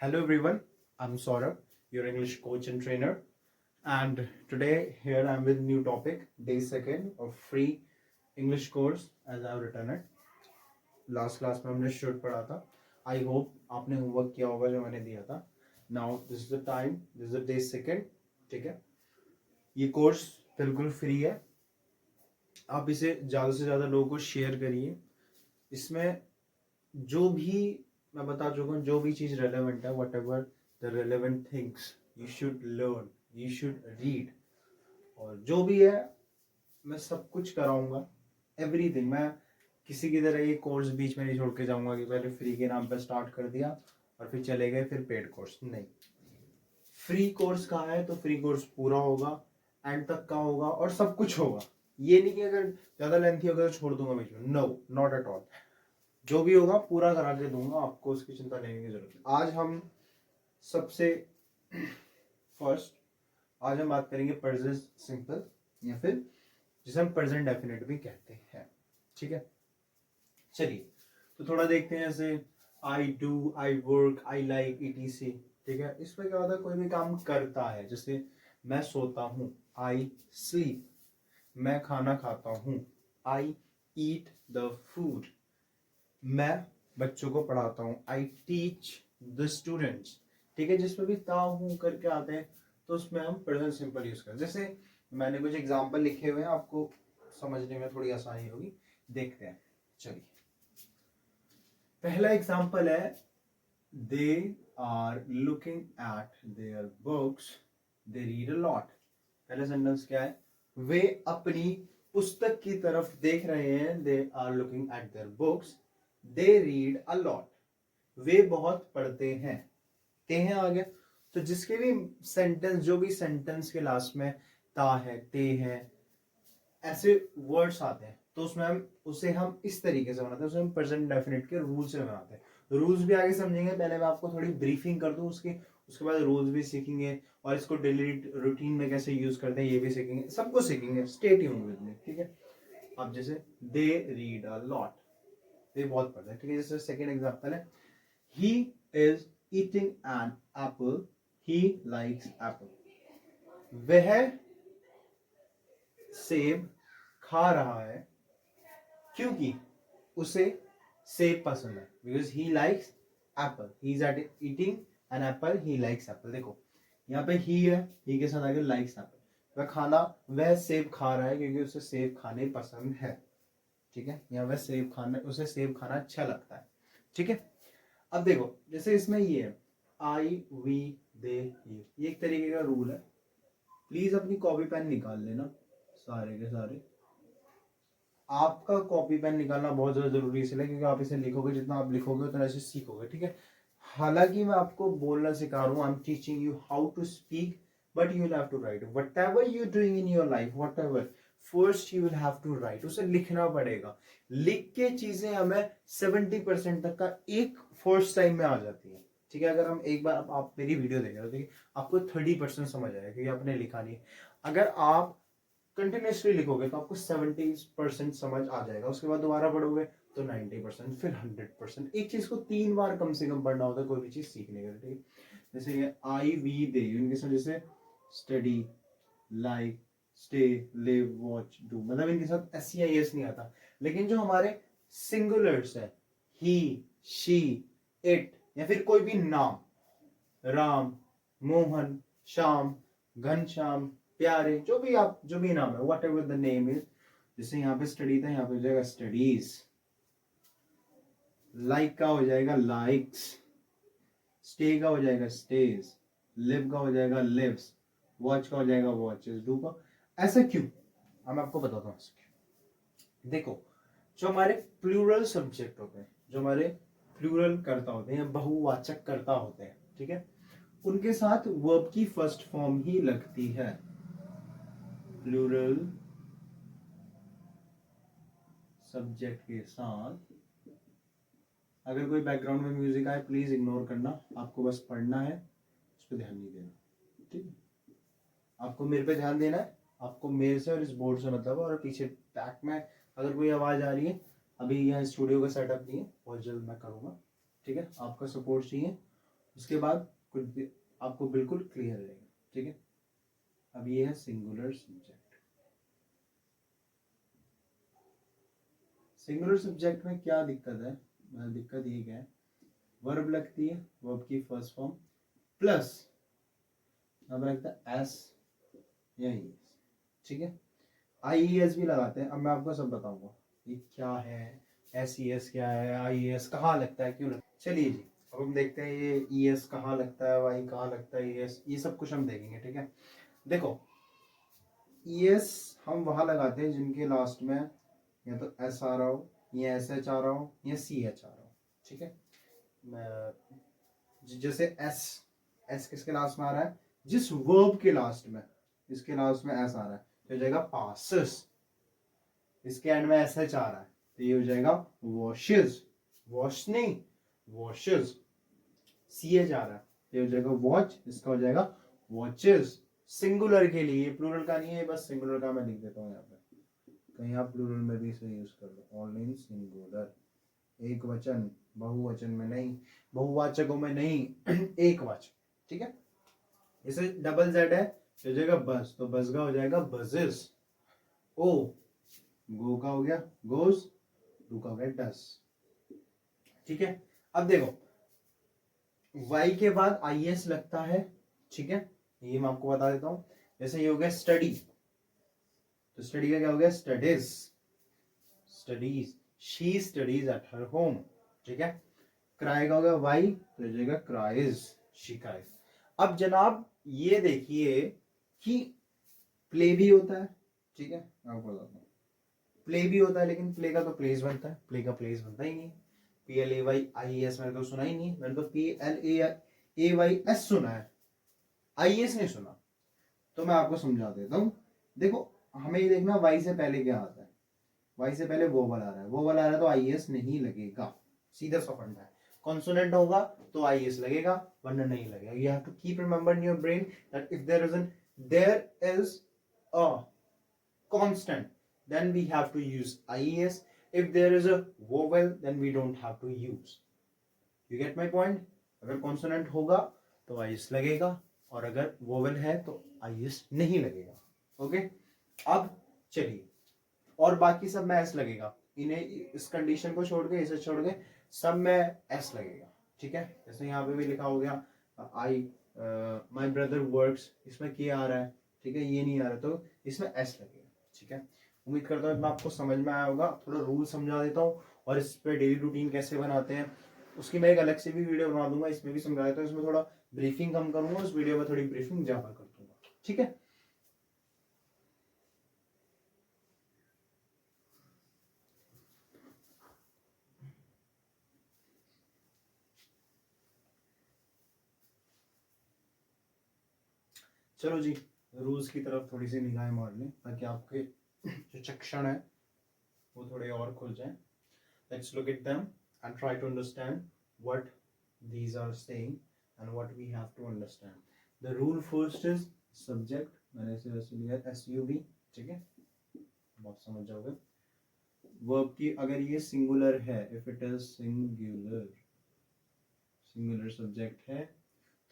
Hello everyone, I'm Saurabh, your English coach and trainer, and today here I'm with new topic, day second of free English course as I've written it. Last class में हमने should पढ़ा था. I hope आपने homework किया होगा जो मैंने दिया था. Now this is the time, this is the day second. ठीक है, ये कोर्स बिल्कुल फ्री है. आप इसे ज़्यादा से ज़्यादा लोगों को शेयर करिए. इसमें जो भी मैं बता चुका हूँ, जो भी चीज़ रेलेवेंट है, what ever the relevant things you should learn, you should read, और जो भी है मैं सब कुछ कराऊंगा. एवरीथिंग. मैं किसी की तरह ये कोर्स बीच में नहीं छोड़ के जाऊंगा कि पहले फ्री के नाम पर स्टार्ट कर दिया और फिर चले गए फिर पेड कोर्स. नहीं, फ्री कोर्स कहाँ है तो फ्री कोर्स पूरा होगा, एंड तक का होगा और सब कुछ होगा. ये नहीं कि अगर ज़्यादा लेंथी होगा तो छोड़ दूंगा बीच में. No, not at all. जो भी होगा पूरा करा के दूंगा आपको, उसकी चिंता लेने की जरूरत है. आज हम सबसे फर्स्ट आज हम बात करेंगे प्रेजेंट सिंपल, या फिर जिसे हम प्रेजेंट डेफिनेट भी कहते हैं. ठीक है, चलिए तो थोड़ा देखते हैं. जैसे I do, I work, I like, etc. ठीक है, इसमें क्या होता है, कोई भी काम करता है. जैसे मैं सोता हूँ, आई स्लीप. मैं खाना खाता हूँ, आई ईट द फूड. मैं बच्चों को पढ़ाता हूँ, आई टीच द स्टूडेंट्स. ठीक है, जिसमें भी ता हूँ करके आते हैं तो उसमें हम प्रेजेंट सिंपल यूज करते हैं. जैसे मैंने कुछ एग्जांपल लिखे हुए हैं, आपको समझने में थोड़ी आसानी होगी. देखते हैं. चलिए, पहला एग्जांपल है, they are looking at their books, they read a lot. पहला सेंटेंस क्या है, वे अपनी पुस्तक की तरफ देख रहे हैं. They are looking at their books, they read a lot. वे बहुत पढ़ते हैं. ते हैं आ गया. तो जिसके भी सेंटेंस, जो भी सेंटेंस के लास्ट में ता है, ते है, ऐसे वर्ड्स आते हैं तो उसमें हम इस तरीके से बनाते हैं. उसे हम प्रेजेंट डेफिनेट के रूल से बनाते हैं. रूल्स भी आगे समझेंगे. पहले मैं आपको थोड़ी ब्रीफिंग कर दूं उसके बाद रूल्स भी सीखेंगे, और इसको डेली रूटीन में कैसे यूज करते हैं ये भी सीखेंगे. सब कुछ सीखेंगे. Stay tuned with me. ठीक है, अब जैसे दे रीड अ लॉट, वे बहुत पढ़ते हैं. ठीक है, जैसे सेकेंड एग्जाम्पल है, he is eating an apple, he likes Apple. वह सेब खा रहा है क्योंकि उसे सेब पसंद है. Because he likes Apple, he is eating an apple, he likes Apple. देखो यहाँ पे ही है, ही के साथ आगे लाइक्स एप्पल. वह सेब खा रहा है क्योंकि उसे सेब खाने पसंद है. ठीक है, यहाँ वह उसे सेब खाना अच्छा लगता है. ठीक है, अब देखो जैसे इसमें ये है, आई वी दे यू, ये एक तरीके का रूल है. प्लीज अपनी कॉपी पेन निकाल लेना सारे के सारे. आपका कॉपी पेन निकालना बहुत ज्यादा जरूरी है, इसलिए क्योंकि आप इसे लिखोगे, जितना आप लिखोगे उतना ऐसे सीखोगे. ठीक है, हालांकि मैं आपको बोलना सिखा रहा हूँ, I am teaching you how to speak, but you will have to write whatever you doing in your life. Whatever, first you will have to write. उसे लिखना पड़ेगा. लिख के चीजें हमें 70% तक का एक फर्स्ट टाइम में आ जाती है. ठीक है, अगर हम एक बार आप मेरी वीडियो देख रहे हो तो आपको 30% समझ आएगा क्योंकि आपने लिखा नहीं. अगर आप कंटिन्यूसली लिखोगे तो आपको 70% समझ आ जाएगा. उसके बाद दोबारा पढ़ोगे तो 90%, फिर 100%. एक चीज को 3 बार कम से कम पढ़ना होता है कोई भी चीज सीखने के लिए. ठीक है, जैसे ये आई वी दे, इनके साथ जैसे study, like, stay, live, watch, do, मतलब इनके साथ SCIS नहीं आता. लेकिन जो हमारे सिंगुलर्स है, ही, शी, इट, या फिर कोई भी नाम, राम, मोहन, श्याम, घनश्याम, प्यारे, जो भी नाम है, what ever the name is. जैसे यहाँ पे स्टडी था, यहाँ पे हो जाएगा स्टडीज. लाइक का हो जाएगा लाइक्स, स्टे का हो जाएगा स्टेज, लिव का हो जाएगा लिव्स, वॉच का हो जाएगा वॉचेस, डू का. ऐसा क्यों, अब मैं आपको बताता हूँ ऐसा क्यों. देखो, जो हमारे प्लूरल सब्जेक्ट होते हैं, जो हमारे प्लूरल कर्ता होते हैं या बहुवाचक कर्ता होते हैं, ठीक है, उनके साथ वर्ब की फर्स्ट फॉर्म ही लगती है. प्लूरल सब्जेक्ट के साथ अगर कोई बैकग्राउंड में म्यूजिक आए प्लीज इग्नोर करना. आपको बस पढ़ना है, उस पर ध्यान नहीं देना. ठीक है, आपको मेरे पे ध्यान देना है. आपको मेरे से और इस बोर्ड से मतलब है. और पीछे बैक में अगर कोई आवाज आ रही है, अभी यहाँ स्टूडियो का सेटअप नहीं है, बहुत जल्द मैं करूँगा. ठीक है, आपका सपोर्ट चाहिए. उसके बाद कुछ भी आपको बिल्कुल क्लियर रहेगा, ठीक है। अब ये है सिंगुलर सब्जेक्ट। सिंगुलर सब्जेक्ट में क्या दिक्कत है, दिक्कत ये क्या है, वर्ब लगती है, वर्ब की फर्स्ट फॉर्म प्लस अब लगता है एस या ईएस, ठीक है। आईईएस भी लगाते हैं। अब मैं आपको सब बताऊंगा ये क्या है, एसईएस क्या है, आईईएस कहाँ लगता है, क्यों लगता है। चलिए जी, अब हम देखते हैं ये ईएस कहाँ लगता है, वाई कहाँ लगता है, ईएस, ये सब कुछ हम देखेंगे, ठीक है। देखो ईएस हम वहां लगाते हैं जिनके लास्ट में या तो एस आ रहा हो, या एस एच आ रहा हो, या सी एच आ रहा हो, ठीक है। जैसे एस, एस किसके लास्ट में आ रहा है, जिस वर्ब के लास्ट में, इसके लास्ट में एस आ रहा है तो हो जाएगा पासेस। इसके एंड में एस एच आ रहा है तो ये हो जाएगा वॉशेस, वॉश नहीं वॉशेस। सी एच आ रहा है तो ये हो जाएगा वॉच, इसका हो जाएगा वॉचेस। सिंगुलर के लिए, प्लूरल का नहीं है, बस सिंगुलर का मैं लिख देता हूँ यहाँ पे, कहीं आप प्लूरल में भी इसे यूज कर लो। ऑनलाइन सिंगुलर, एक वचन, बहुवचन में नहीं, बहुवाचकों में नहीं एक वाचक, ठीक है। इसे डबल जेड है तो हो जाएगा बस, तो बस का हो जाएगा बजेस। ओ गो का हो गया गोस, डू का हो गया डस, ठीक है। अब देखो वाई के बाद आई एस लगता है, ठीक है, ये मैं आपको बता देता हूं। जैसे ये हो गया स्टडी, तो स्टडी का क्या हो गया studies, studies, she studies at her home, ठीक है। क्राई का हो गया वाई तो हो जाएगा क्राइज, शी क्राइज। अब जनाब ये देखिए कि प्ले भी होता है, ठीक है, आपको बताता हूँ। प्ले भी होता है लेकिन प्ले का तो प्लेस बनता है, प्ले का प्लेस बनता ही नहीं। P L A Y I S मैंने तो सुना ही नहीं, मैंने तो P L A Y S सुना है, आई एस नहीं सुना। तो मैं आपको समझा देता हूँ। देखो हमें ये देखना वाई से पहले क्या आता है, वाई से पहले वोवल आ रहा है, वोवल आ रहा है तो आई एस नहीं लगेगा, सीधा सा फंडा है। कॉन्सोनेंट होगा तो आई एस लगेगा वरना नहीं लगेगा। You have to keep remember in your brain that if there is a constant then we have to use ies, if there is a vowel then we don't have to use, you get my point। अगर consonant होगा तो ies लगेगा और अगर vowel है तो ies नहीं लगेगा, ओके। अब चलिए और बाकी सब में s लगेगा, इन्हें इस कंडीशन को छोड़ के, इसे छोड़ के सब में s लगेगा, ठीक है। जैसे यहाँ पे भी लिखा हो गया आई माई ब्रदर वर्क्स, इसमें क्या आ रहा है, ठीक है, ये नहीं आ रहा तो इसमें s लगेगा, ठीक है। उम्मीद करता हूँ आपको समझ में आया होगा। थोड़ा रूल समझा देता हूँ और इस पे डेली रूटीन कैसे बनाते हैं उसकी मैं एक अलग से भी वीडियो बना दूंगा, इसमें भी समझा देता हूँ। इसमें थोड़ा ब्रीफिंग कम करूंगा, उस वीडियो में थोड़ी ब्रीफिंग ज्यादा कर दूंगा, ठीक है। चलो जी, रूल्स की तरफ थोड़ी सी निगाहें मार लें ताकि आपके जो चक्षण है वो थोड़े और खुल जाएं। Let's look at them and try to understand what these are saying and what we have to understand. The rule first is subject, मैंने इसे वैसे लिया SUV, ठीक है, आप समझ जाओगे। वर्ब की अगर ये सिंगुलर है, if it is singular, singular subject है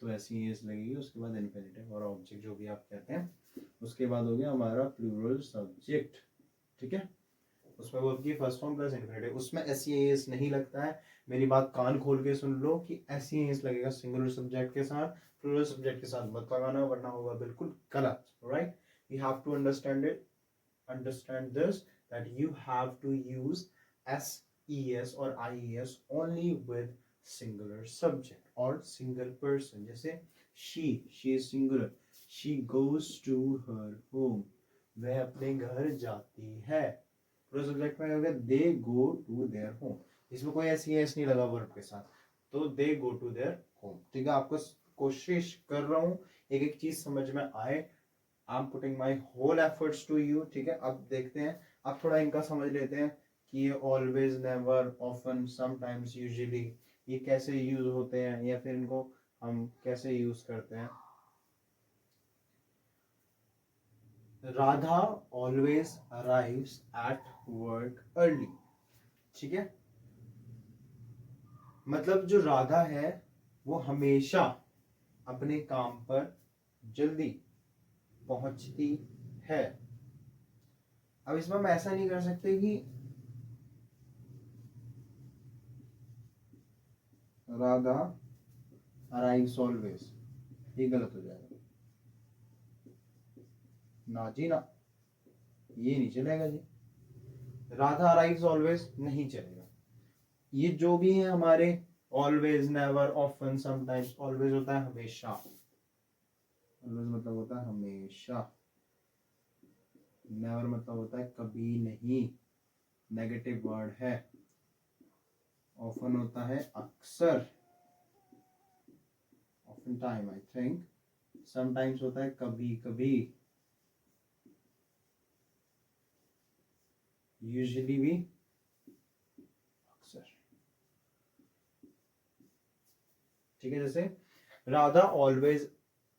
तो ऐसी एस लगेगी, उसके बाद इन्फिनिटिव और ऑब्जेक्ट जो भी आप कहते हैं। उसके बाद हो गया हमारा प्लूरल सब्जेक्ट, ठीक है, उसमें वर्ब की फर्स्ट फॉर्म प्लस इन्फिनिटिव, उसमें एस एस नहीं लगता है। मेरी बात कान खोल के सुन लो कि एस एस लगेगा सिंगुलर सब्जेक्ट के साथ, प्लूरल सब्जेक्ट के साथ मत लगाना वरना होगा बिल्कुल गलत, right. You have to understand it, understand this, that you have to use SES or IES only with singular subject or single person। जैसे she is singular, she goes to her home, वह अपने घर जाती है। पूरा subject में हो गया they go to their home, इसमें कोई SES नहीं लगा वर्ब के साथ, तो they go to their home, ठीक है। आपको कोशिश कर रहा हूँ एक एक चीज समझ में आए, I'm putting my whole efforts to you, ठीक है। अब देखते हैं, अब थोड़ा इनका समझ लेते हैं कि ये always, never, often, sometimes, usually ये कैसे यूज होते हैं या फिर इनको हम कैसे यूज करते हैं। Radha always arrives at work early, ठीक है। मतलब जो राधा है वो हमेशा अपने काम पर जल्दी पहुंचती है। अब इसमें हम ऐसा नहीं कर सकते कि राधा अराइव्स ऑलवेज, ये गलत हो जाएगा। ना जी ना, ये नहीं चलेगा जी। राधा अराइव्स ऑलवेज नहीं चलेगा। ये जो भी है हमारे always, never, often, sometimes, always होता है हमेशा। ऑलवेज मतलब होता है हमेशा। नेवर मतलब होता है कभी नहीं, नेगेटिव वर्ड है। ऑफन होता है अक्सर, often time I think. Sometimes होता है कभी कभी। यूजुअली भी अक्सर। ठीक है, जैसे Radha always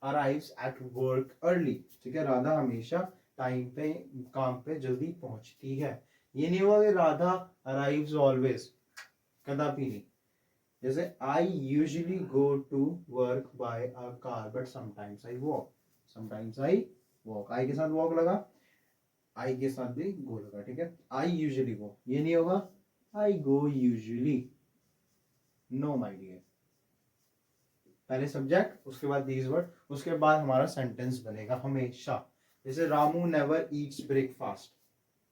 arrives at work early. ठीक है, राधा हमेशा टाइम पे, काम पे जल्दी पहुंचती है। ये नहीं हुआ कि राधा अराइव्स ऑलवेज, कदापि नहीं। जैसे I usually go to work by a car but sometimes I walk. Sometimes I walk, I के साथ वॉक लगा, आई के साथ भी गो लगा। ठीक है, आई यूजुअली गो, ये नहीं होगा I go usually. No my dear. पहले सब्जेक्ट, उसके बाद दीज वर्ड, उसके बाद हमारा सेंटेंस बनेगा हमेशा। जैसे रामू नेवर ईट्स ब्रेकफास्ट।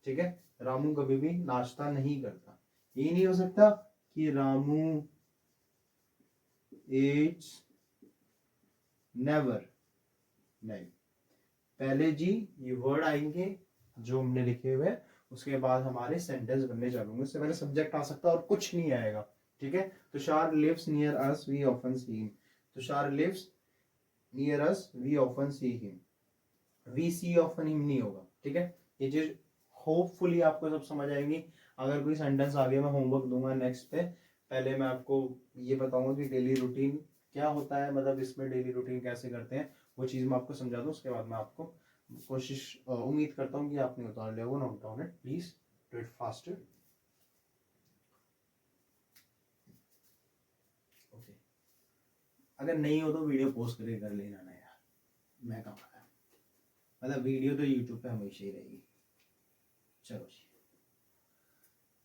ठीक है, रामू कभी भी नाश्ता नहीं करता। ये नहीं हो सकता कि रामू ईट्स नेवर, नहीं। पहले जी ये वर्ड आएंगे जो हमने लिखे हुए, उसके बाद हमारे सेंटेंस बनने चालू होंगे। उससे पहले सब्जेक्ट आ सकता है और कुछ नहीं आएगा। ठीक है, Tushar lives near us, we often see him. Tushar lives near us, we often see him. We see often him नहीं होगा। ठीक है, ये चीज होपफुली आपको सब समझ आएंगी। अगर कोई सेंटेंस आगे मैं होमवर्क दूंगा नेक्स्ट पे, पहले मैं आपको ये बताऊंगा कि डेली रूटीन क्या होता है, मतलब इसमें डेली रूटीन कैसे करते हैं, वो चीज मैं आपको समझा दूं। उसके बाद मैं आपको कोशिश, उम्मीद करता हूँ कि आपने उतार लिया वो। Note down it please, do it faster. Okay, अगर नहीं हो तो वीडियो पोस्ट करके कर लेना ना यार, मैं कहाँ आया। मतलब वीडियो तो यूट्यूब पे हमेशा ही रहेगी। चलो जी,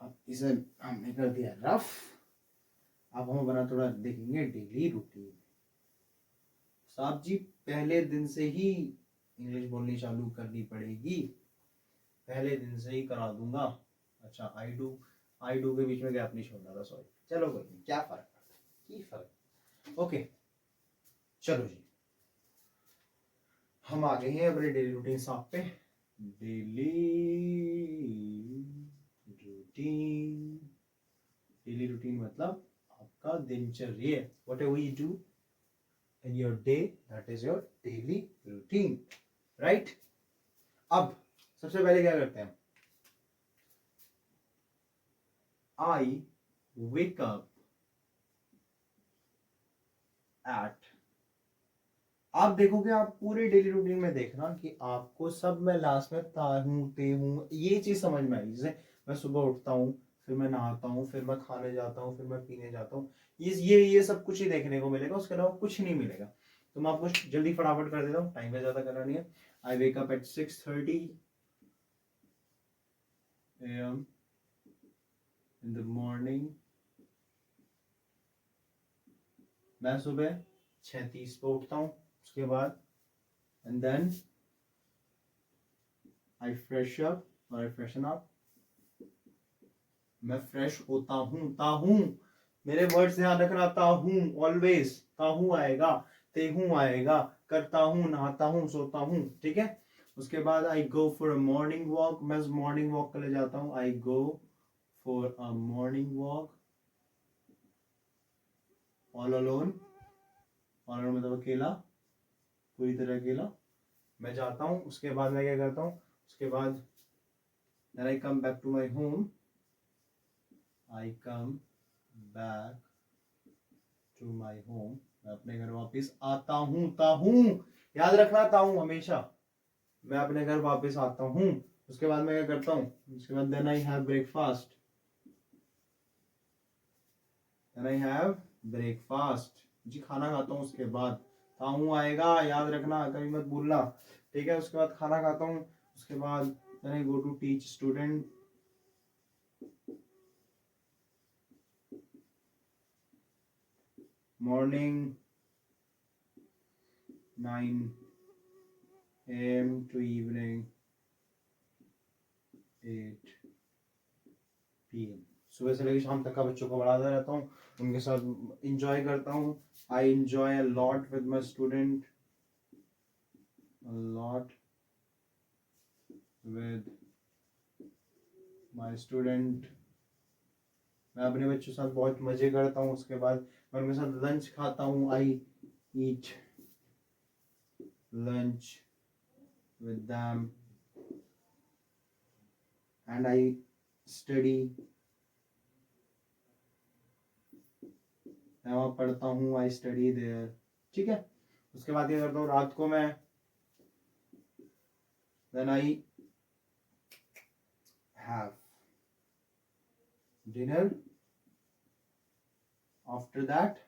अब इसे हमने कर दिया रफ। अब हम बना थोड़ा देखेंगे डेली रूटीन। साहब जी पहले दिन से ही इंग्लिश बोलनी चालू करनी पड़ेगी, पहले दिन से ही करा दूंगा। अच्छा, आई डू के बीच में गैप नहीं छोड़ना था, सॉरी। चलो कोई नहीं, क्या फर्क पड़ता है, की फर्क। ओके चलो जी, हम आ गए हैं अपने डेली रूटीन साहब पे। डेली रूटीन, डेली रूटीन मतलब आपका दिनचर्या, what ever you do in your day, that is your daily routine, right? अब सबसे पहले क्या करते हैं, I wake up at, आप देखोगे, आप पूरे डेली रूटीन में देखना कि आपको सब में लास्ट में ता हूं, ते हूं, ये चीज समझ में आई। जैसे मैं सुबह उठता हूँ, फिर मैं नहाता हूँ, फिर मैं खाने जाता हूँ, फिर मैं पीने जाता हूँ, ये सब कुछ ही देखने को मिलेगा, उसके अलावा कुछ नहीं मिलेगा। तो मैं आपको जल्दी फटाफट कर देता हूँ, टाइम पे ज्यादा करना नहीं है। I wake up at 6:30 AM in the morning। मैं सुबह 6:30 पे उठता हूँ। उसके बाद and then I fresh up और आई फ्रेशन अप। मैं फ्रेश होता हूँ, ताहूँ, मेरे वर्ड्स ध्यान रखना, ताहूँ ऑलवेज, ताहूँ आएगा, तेहूँ आएगा, करता हूँ, नहाता हूँ, सोता हूँ। ठीक है, उसके बाद I go for a morning walk, मैं मॉर्निंग वॉक के लिए जाता हूँ। I go for a morning walk all alone. All alone मतलब अकेला, पूरी तरह अकेला मैं जाता हूँ। उसके बाद मैं क्या करता हूँ, उसके बाद then I come back to my home, I come back to my home, मैं अपने घर वापस आता हूँ, ताहूँ, याद रखना, ताहूँ हमेशा, मैं अपने घर वापस आता हूँ। उसके बाद मैं क्या करता हूँ, उसके बाद then I have breakfast, then I have breakfast, जी खाना खाता हूँ उसके बाद, ताहू आएगा, याद रखना, कभी मत भूलना, ठीक है। उसके बाद खाना खाता हूँ, उसके बाद then I go to teach student, morning 9 AM to evening 8 PM। सुबह से लेकर शाम तक का बच्चों को पढ़ाता रहता हूँ, उनके साथ इंजॉय करता हूँ। I enjoy a lot with my student, lot with my student. मैं अपने बच्चों के साथ बहुत मजे करता हूँ। उसके बाद मैं उनके साथ लंच खाता हूँ, I eat lunch with them and I study, मैं वहाँ पढ़ता हूँ, आई स्टडी देयर, ठीक है। उसके बाद क्या करता हूँ, रात को मैं then I have dinner, after that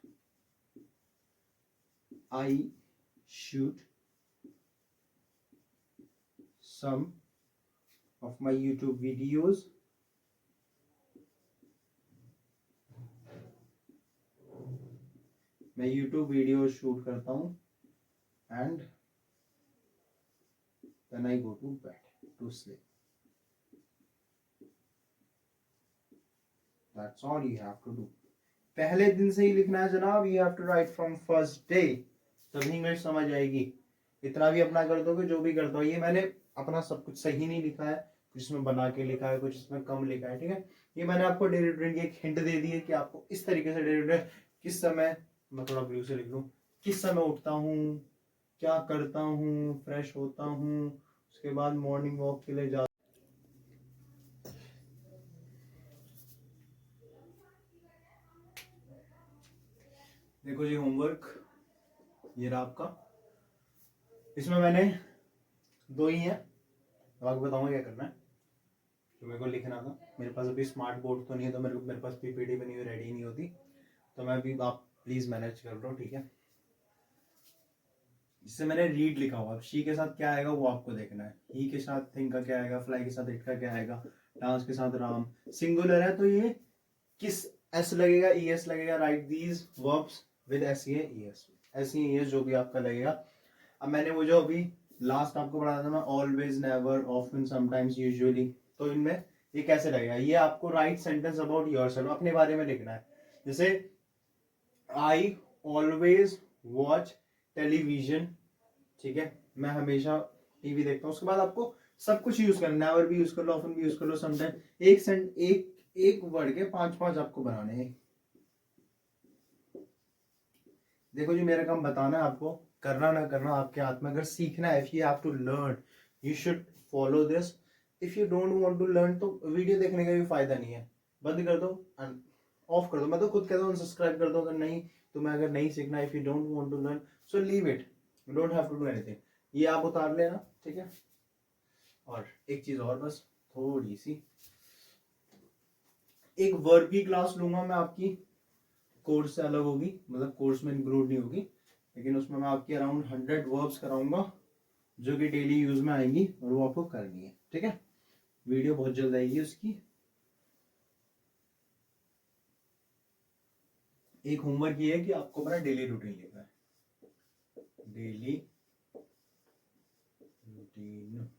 I shoot some of my YouTube videos, मैं YouTube वीडियो शूट करता हूँ and then I go to bed to sleep. That's all you have to do. पहले दिन से ही लिखना है जनाब, you have to write from first day, तभी इंग्लिश समझ आएगी। इतना भी अपना कर दोगे, जो भी करता हो, ये मैंने अपना सब कुछ सही नहीं लिखा है, कुछ इसमें बना के लिखा है, कुछ इसमें कम लिखा है, ठीक है। ये मैंने आपको डेली रूटीन की एक हिंट दे दी है कि आपको इस तरीके से डेली रूटीन, किस समय, मैं थोड़ा ब्लू से लिख लूँ, किस समय उठता हूँ, क्या करता हूँ, फ्रेश होता हूँ, उसके बाद मॉर्निंग वॉक के लिए जा। देखो जी होमवर्क ये रहा आपका, इसमें मैंने 2 ही है, तो आपको बताऊंगा क्या करना है। जो मेरे को लिखना था, मेरे पास अभी स्मार्ट बोर्ड तो नहीं है, तो मेरे पास पीपीटी बनी हुई रेडी नहीं होती, तो मैं अभी, आप प्लीज मैनेज कर लो, ठीक है। जिससे मैंने रीड लिखा हुआ, शी के साथ क्या आएगा वो आपको देखना है, ही के साथ थिंक का क्या आएगा, फ्लाई के साथ इट का क्या आएगा, डांस के साथ राम, सिंगुलर है तो ये किस एस लगेगा, ई एस लगेगा, right these verbs with S E S, S E S जो भी आपका लगेगा। अब मैंने वो जो अभी लास्ट आपको पढ़ाया था ना, always, never, often, sometimes, usually, तो इनमें ये कैसे लगेगा, ये आपको राइट सेंटेंस अबाउट योरसेल्फ, अपने बारे में लिखना है। जैसे आई ऑलवेज वॉच टेलीविजन, ठीक है, मैं हमेशा टीवी देखता हूँ। उसके बाद आपको सब कुछ यूज करना है, नेवर भी यूज कर लो, ऑफन भी यूज कर लो, समटाइम। एक वर्ड के 5-5 आपको बनाने हैं। देखो जी मेरा काम बताना है आपको, करना ना करना आपके हाथ में। अगर सीखना है, if you have to learn, you should follow this. If you don't want to learn, तो वीडियो देखने का भी फायदा नहीं है, बंद कर दो, ऑफ कर दो। मैं तो खुद कहता हूँ सब्सक्राइब कर दो, अगर नहीं तुम्हें अगर नहीं सीखना, if you don't want to learn, so leave it, you don't have to do anything. ये आप उतार लेना, ठीक है। और एक चीज और, बस थोड़ी सी, एक वर्ब की क्लास लूंगा मैं आपकी, कोर्स से अलग होगी, मतलब कोर्स में इंक्लूड नहीं होगी, लेकिन उसमें मैं आपकी अराउंड 100 वर्ब्स कराऊंगा जो कि डेली यूज में आएंगी, और वो आपको करनी है, ठीक है। वीडियो बहुत जल्द आएगी उसकी। एक होमवर्क ये है कि आपको अपना डेली रूटीन लिखना है, डेली रूटीन